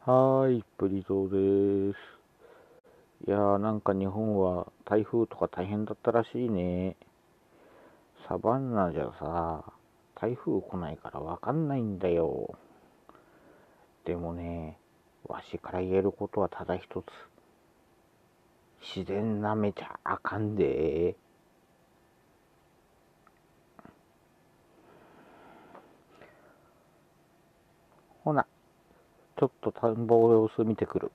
はーい、ブリゾーです。いやー、なんか日本は台風とか大変だったらしいね。サバンナじゃさ、台風来ないからわかんないんだよ。でもね、わしから言えることはただ一つ。自然なめちゃあかんで。ほな、ちょっと田んぼの様子見てくる。